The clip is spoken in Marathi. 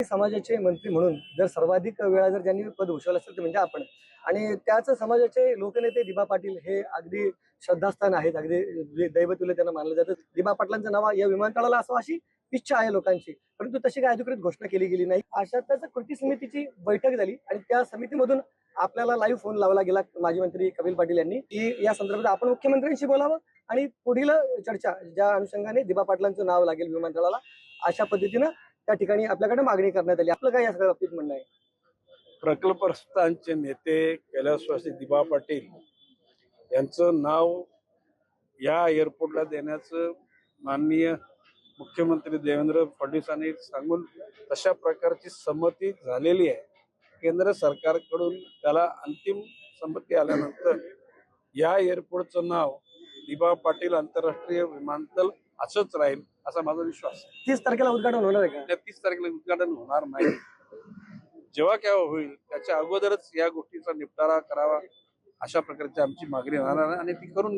समाजाचे मंत्री म्हणून जर सर्वाधिक वेळा जर ज्यांनी पद भूषवलं असेल ते म्हणजे आपण. आणि त्याच समाजाचे लोकनेते दिबा पाटील हे अगदी श्रद्धास्थान आहेत, अगदी दैवतुल्य त्यांना मानलं जातं. दिबा पाटलांचं नाव या विमानतळाला असावं अशी इच्छा आहे लोकांची, परंतु तशी काही अधिकृत घोषणा केली गेली नाही. अशातच कृती समितीची बैठक झाली आणि त्या समितीमधून आपल्याला लाईव्ह फोन लावला गेला माजी मंत्री कपिल पाटील यांनी की या संदर्भात आपण मुख्यमंत्र्यांशी बोलावं आणि पुढील चर्चा ज्या अनुषंगाने दिबा पाटलांचं नाव लागेल विमानतळाला अशा पद्धतीनं त्या ठिकाणी आपल्याकडे मागणी करण्यात आली. आपलं काय या सगळ्या बाबतीत म्हणणं आहे? प्रकल्पग्रस्तांचे नेते कैलासवासी दिबा पाटील यांचं नाव या एअरपोर्टला देण्याचं माननीय मुख्यमंत्री देवेंद्र फडणवीसांनी सांगून तशा प्रकारची संमती झालेली आहे. केंद्र सरकारकडून त्याला अंतिम संमती आल्यानंतर या एअरपोर्टचं नाव दिबा पाटील आंतरराष्ट्रीय विमानतळ असंच राहील असा माझा विश्वास आहे. 30 तारखेला उद्घाटन होणार आहे का? 30 तारखेला उद्घाटन होणार नाही. जेव्हा केव्हा होईल त्याच्या अगोदरच या गोष्टीचा निपटारा करावा अशा प्रकारची आमची मागणी राहणार आहे आणि ती करून